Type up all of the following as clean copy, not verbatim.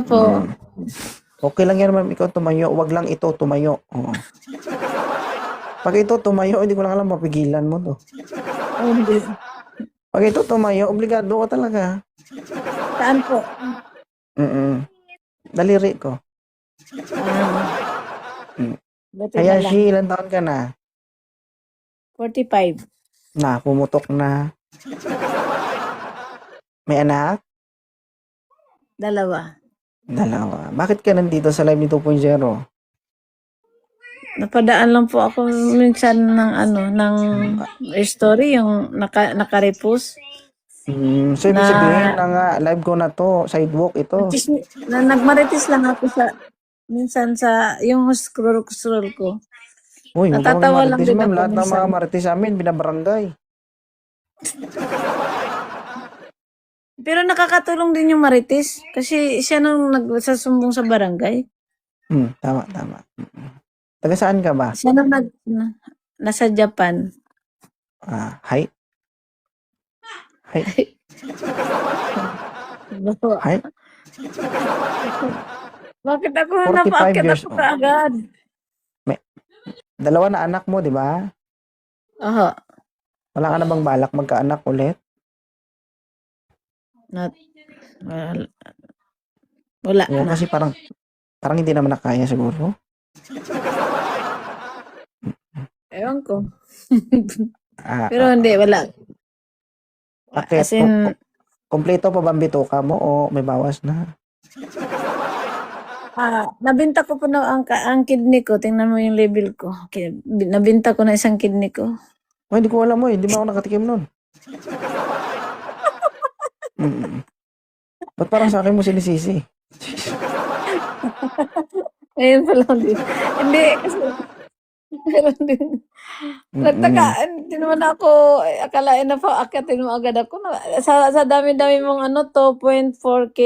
po. Mm. Okay lang yan, ma'am, ikaw tumayo. Wag lang ito tumayo. Oo. Pag ito tumayo, hindi ko lang alam mapigilan mo to. Oh, hindi. Pag ito tumayo, obligado ka talaga. Saan po? Daliri ko. Mm. Buti na Ayan, lang. Shi, ilan taon ka na? 45. Na, pumutok na. May anak? 2. Dalawa. Bakit ka nandito sa Live ni 2.0? Napadaan lang po ako minsan ng story, yung naka-repost. So, ibig sabihin na nga, live ko na to, sidewalk ito. Nagmarites lang ako minsan sa, yung scroll ko. Uy, huwag ka Natatawa lang marites, din ma'am. ako Lahat ng mga minsan. marites amin, binabarangay. Pero nakakatulong din yung marites. Kasi siya nung nagsasumbong sa barangay. Tama. Taga saan ka ba? Siya nung nasa Japan. Hi? Hi? Hi? Bakit ako 45 napaakyat years ako old. kaagad? Dalawa na anak mo, di ba? Oho. Wala ka na bang balak magkaanak ulit? Wala Oo, na. kasi parang hindi naman nakaya siguro. Ewan ko. Ah, Pero hindi, wala. Bakit? As in, Kompleto pa ba ang bituka mo o may bawas na? nabinta ko po na ang kidney ko. Tingnan mo yung level ko. Nabinta ko na isang kidney ko. Oh, hindi ko alam mo eh. Hindi mo ako nakatikim nun. Ba't parang sa akin mo sinisisi? Ayun pa lang din. Hindi, kasi meron din. Nagtaka, hindi naman ako, akalain na pa, akyatin mo agad ako. Sa dami-dami mong 2.4K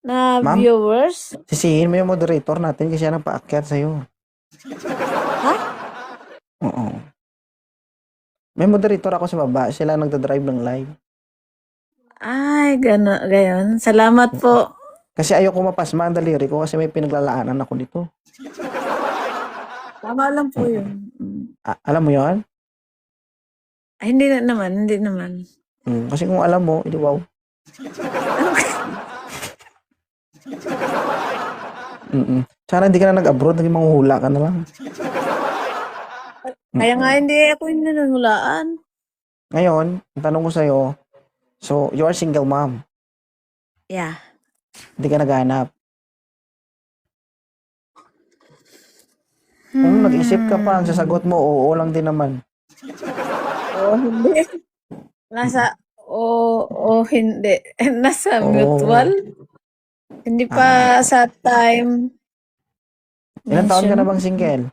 na Ma'am, viewers. sisihin mo yung moderator natin kasi yan ang paakyat sa'yo. Ha? Oo. May moderator ako sa baba. Sila nagdadrive ng live. Ay, gayon. Salamat po. Kasi ayoko mapasma ang daliri ko kasi may pinaglalaanan ako nito. Tama lang po yun. Alam mo yon? Ay, hindi naman. Kasi kung alam mo, edi wow. Sana hindi ka na nag-abroad, naging manghuhula ka na lang. Kaya nga hindi ako nanungulaan. Ngayon, ang tanong ko sa'yo, so, you are single mom. Yeah. Hindi ka naghanap. Kung nag-isip ka pa, ang sasagot mo, oo lang din naman. Hindi. Hindi. Nasa Oo. mutual. Hindi pa sa time. Ilan taon ka na bang single?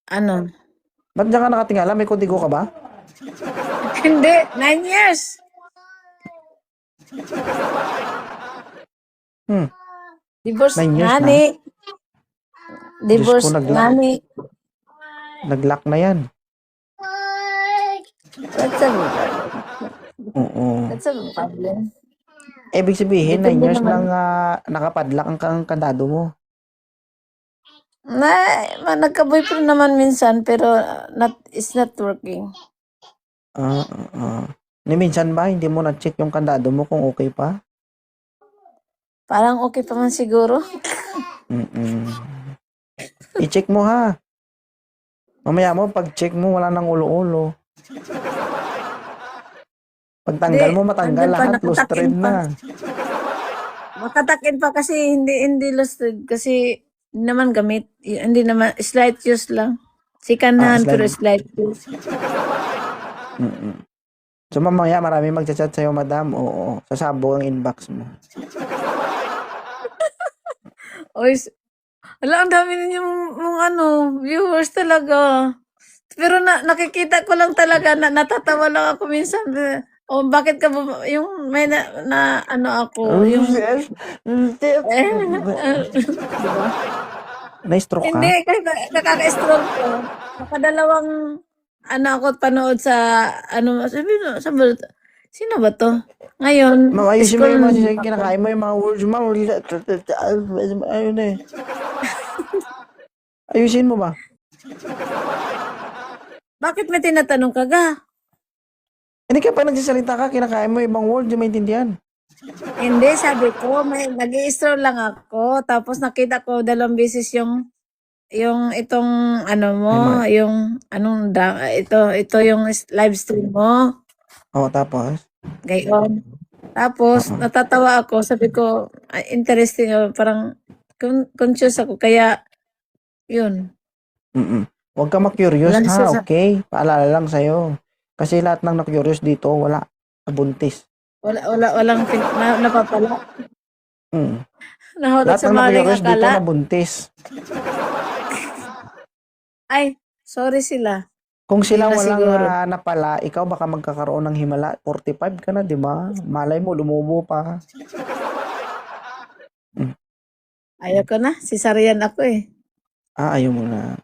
Ano? Ba't diyan ka nakatingala? May kodigo ka ba? Hindi. 9 years. Divorce 9 years nani. Divorce Diyos ko, nani. Nag-lock na yan. That's a problem. Ibig sabihin, 9 Depende years naman. nang nakapadlock ang kandado mo. Nagka-boyfriend naman minsan pero it's not working. Ni minsan ba, hindi mo na-check yung kandado mo kung okay pa? Parang okay pa man siguro. I-check mo ha. Mamaya mo, pag-check mo, wala nang ulo-ulo. Pagtanggal mo, matanggal Andun pa, lahat, lost thread nakatakin pa. na. Makatakin pa kasi hindi lusted kasi hindi naman gamit. Hindi naman, slight use lang. Second hand pero slight use. So mamaya marami magchat-chat sa'yo, madam. Oo, sasabog ang inbox mo. Oy, wala, ang dami ninyong viewers talaga. Pero nakikita ko lang talaga, natatawa lang ako minsan. Bakit ka yung may ako, yung diba? Na-stroke ka? Hindi, kasi nakaka-stroke ko. Nakadalawang ako panood sa sabi mo, Sino ba to? Ngayon, Ma'am, ayusin mo school yung mga name ako. kinakain mo yung mga words, ma'am. Ayun eh. Ayusin mo ba? Bakit may tinatanong ka ga? Hindi ka pa nagsasalita ka, kinakain mo yung ibang words, di maintindihan. Hindi, sabi ko, may nag-i-stroll lang ako. Tapos nakita ko 2 beses yung itong ano mo, Ay, mga, yung ito yung live stream mo. tapos? Gayon. Tapos Oo. natatawa ako, sabi ko, interesting, parang conscious ako kaya yun. Huwag ka ma-curious Wala siya ha, sa okay? Paalala lang sa'yo. Kasi lahat ng na-curious dito, wala. Nabuntis. walang napapala. Mm. Nahulog Lahat sa ng maling na-curious dito, akala. nabuntis. Ay, sorry sila. Kung Hindi sila na walang siguro. napala, ikaw baka magkakaroon ng himala. 45 ka na, di ba? Malay mo, lumubo pa. Mm. Ayoko na, cesarean ako eh. Ayaw mo na.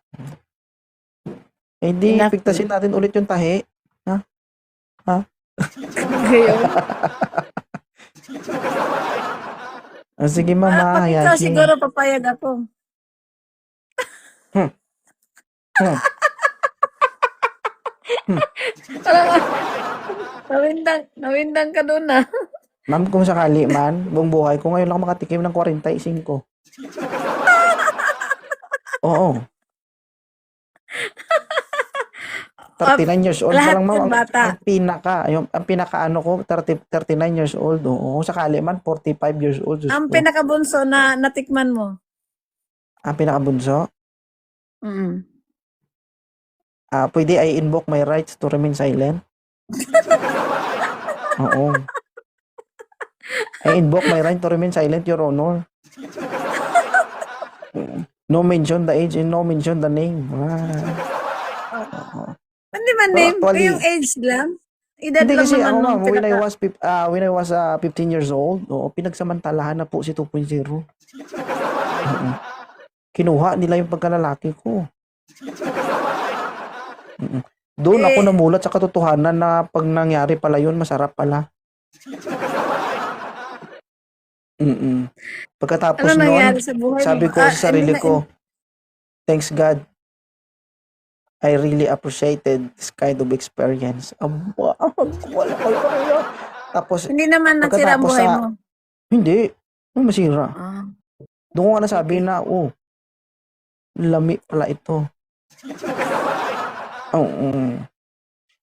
Eh di, Enough na. pigtasin natin ulit yung tahi. Ha? Ha? Gayon. Sige mama, Pag ikaw Hayashi. siguro papayag ako. Hmm. Hmm. Hmm. Parang nawindang ka doon ah. Ma'am, kung sakali man, buong buhay ko ngayon lang ako makatikim ng 45. Oo. 39 years old pa Lahat lang, ma'am. yung bata. Ang pinaka ano ko, 39 years old. Oo, kung sakali man, 45 years old. Diyos Ang ko. pinakabunso na natikman mo. Ang pinakabunso, Mm. pwede I invoke my rights to remain silent? Oo. I invoke my right to remain silent, Your Honor. No mention the age and no mention the name. Oo. Hindi man Pero name, actually, yung age lang. Edad hindi lang kasi naman ako nung ma'am, when I was 15 years old, pinagsamantalahan na po si 2.0. Oo. Kinuha nila yung pagkalalaki ko. Doon ako Eh, namulat sa katotohanan na pag nangyari pala yun, masarap pala. ano Pagkatapos nangyari nun, sa buhay mo? sabi ko sa Hindi sarili na, ko, thanks God, I really appreciated this kind of experience. Wala. Tapos, hindi naman nagsira ang pagkatapos buhay mo. hindi, masira. Ah, Doon ko nga nasabi okay. na, lami pala ito. Oo.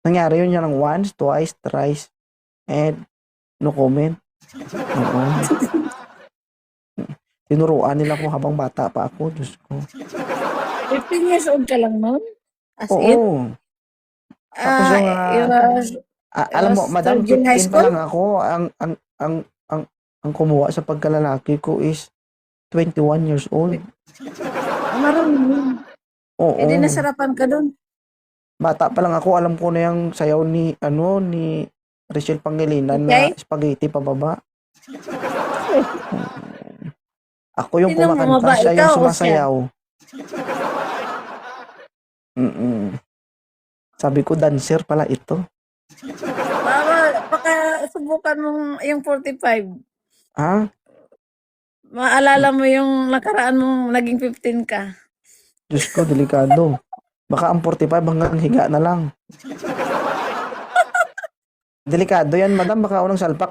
Nangyari yun ng once, twice, thrice, and no comment. Oo. Tinuruan nila ko habang bata pa ako, Diyos ko. 15 years old ka lang nun? As in? Oo. Tapos yung, You alam mo, was madam, third year high 15 pa school? lang ako. Ang kumuha sa pagkalalaki ko is 21 years old. Marunong yun. Oo. Eh di nasarapan ka dun. Bata pa lang ako, alam ko na yung sayaw ni Rachel Pangilinan na Okay? spaghetti pababa. Ako yung Sino kumakanta, bumaba? siya yung Ikaw o siya? sumasayaw. Sabi ko, dancer pala ito. Baka subukan mong yung 45. Ha? Maalala mo yung nakaraan mong naging 15 ka. Diyos ko, delikado. Baka ang 45 hanggang higa na lang. Delikado yan, madam. Baka unang salpak.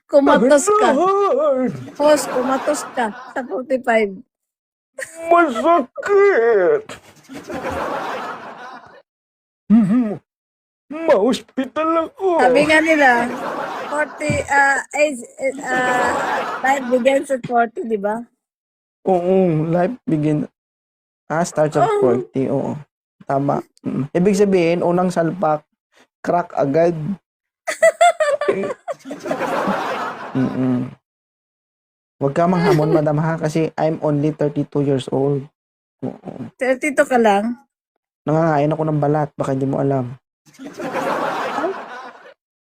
Kumatos ka. Lord! Host, kumatos ka sa 45. Masakit! Ma-hospital ako. Sabi nga nila, 40, age, life begins at 40, di ba? Oo, life begin. Starts at Oh, 40. Oo, tama. Ibig sabihin, unang salpak, crack agad. Huwag ka manghamon, madam ha, kasi I'm only 32 years old. Oo. 32 ka lang. Nangangain ako ng balat, baka hindi mo alam.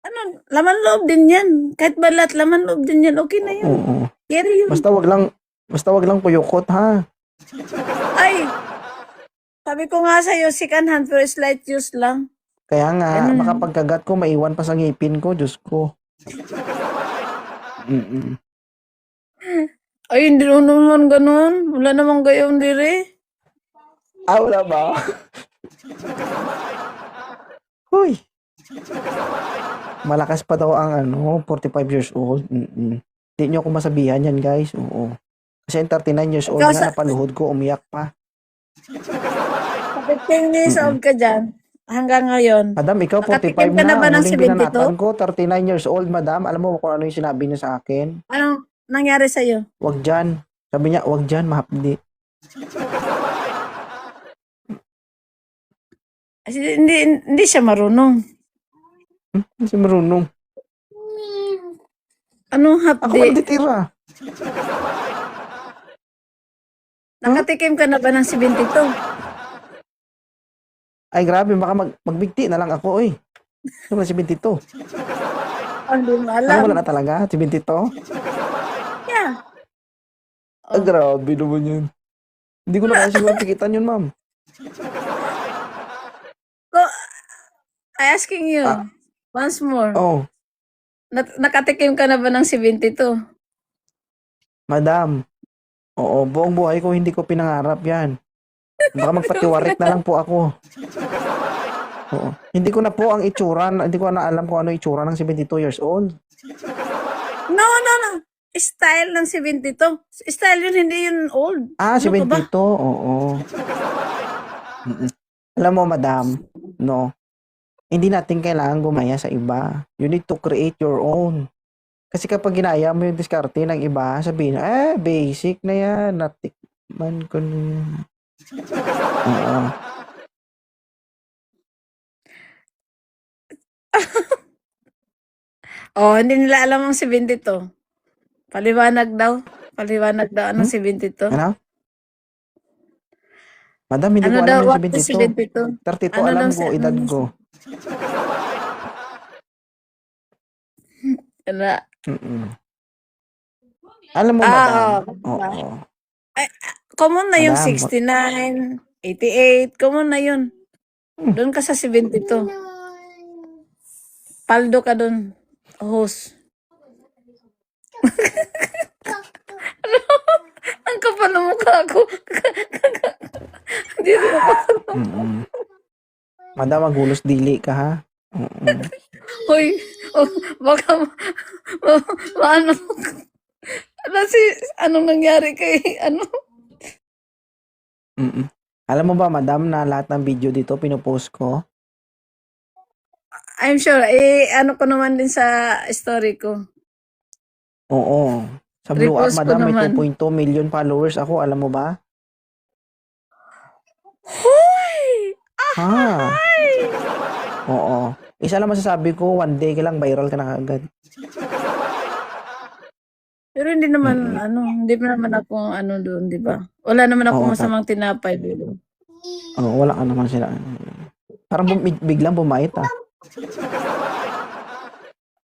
Ano, laman loob din yan. Kahit balat, laman loob din yan. Okay na yun. Oo. Carry yun. Basta wag lang puyukot ha. Ay, sabi ko nga sa'yo, second hand pero slight use lang. Kaya nga, baka Ganun. pagkagat ko, maiwan pa sa ngipin ko, Diyos ko. Mm-mm. Ay, hindi naman ganun. Wala namang gayon dire. Ah, wala ba? Hoy, malakas pa daw ang 45 years old. Mm-mm. Hindi nyo ako masabihan yan, guys. Oo. Kasi yung 39 years old Ikaw nga, sa napaluhod ko, umiyak pa. 15 years Mm-mm. old ka dyan. Hanggang ngayon. Madam, ikaw Nakatikim 45 ka na na. ba ng Huling binanatan 72? ko, 39 years old, madam. Alam mo kung ano yung sinabi niya sa akin? Anong nangyari sa'yo? Wag dyan. Sabi niya, wag dyan, mahapdi. Kasi hindi siya marunong. Kasi marunong. Anong Ako hapdi? manditira. Nakatikim ka na ba ng 72? Ay, grabe, baka magbigti na lang ako, eh. Ano ba, 72? Hindi mo Ano, alam. wala na talaga? 72? Yeah. Ah, grabe naman yun. Hindi ko na kaya siguro pikitan yun, ma'am. I asking you. Ah, Once more. oh, Nakatikim ka na ba ng 72? madam. Oo, buong buhay ko hindi ko pinangarap yan. Baka magpatiwarik na lang po ako. Oo. Hindi ko na po ang itsura, hindi ko na alam kung ano itsura ng 72 years old. No. Style ng 72. Style yun, hindi yun old. Ah, Ano ka ba? 72, oo. Mm-mm. Alam mo, madam, no, hindi natin kailangan gumaya sa iba. You need to create your own. Kasi kapag ginaya mo yung diskarte ng iba, sabihin, basic na yan, natikman ko na yan. Oo. Oh, hindi nila alam ang 72. Paliwanag daw. Anong 72? Ano? Madam, hindi Ano ko daw, alam yung what is 72. 72? 32 Ano alam daw ko, edad ko. Wala. Mm-mm. Alam mo, madam. Diba? Oo. Common na yung Madam, 69, 88. Common na yun. Doon ka sa 72. Paldo ka doon. Host. Ang kapal ng mukha ko. Hindi rin ako. mm-mm. Madam, magulos dili ka, ha? Mm-mm. Hoy, baka maano. Anong nangyari kay, Mm-mm. Alam mo ba, madam, na lahat ng video dito pinupost ko? I'm sure, ano ko naman din sa story ko. Oo. Sa Blue Up, Repost ko madam, may naman. 2.2 million followers ako. Alam mo ba? Hoy! Ha? Oo. Isa lang masasabi ko, one day ka lang, viral ka na agad. Pero hindi naman, hindi naman ako, doon, di ba? Wala naman ako Oo, masamang tinapay doon. Oo, wala ka naman sila. Parang biglang bumait, ah.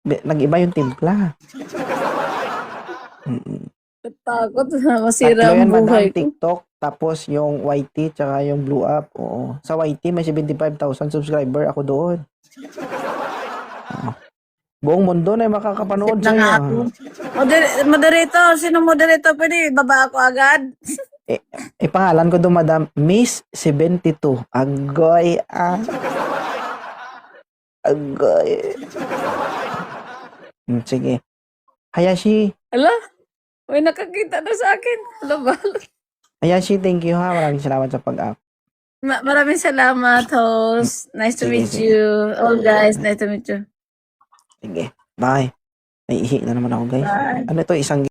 Nag-iba yung timpla. Mm-mm. Takot na masira Tatlo yan, ang buhay madam, ko. TikTok, tapos yung YT, tsaka yung Blue Up. Oo. Sa YT, may 75,000 subscriber ako doon. Oo. Buong mundo na yung makakapanood Na nga sa'yo. ako. Moderator, sino moderator? Pwede, baba ako agad. Pangalan ko doon, madam, Miss 72. Agoy, Agoy. Sige. Hayashi. Ala, may nakakita na sa akin. Ala ba? Hayashi, thank you, ha. Maraming salamat sa pag-up. Maraming salamat, host. Nice to Sige, meet sige. you. All guys, nice to meet you. Sige. Bye. Naiihi na naman ako, guys. Bye. Ano ito, isang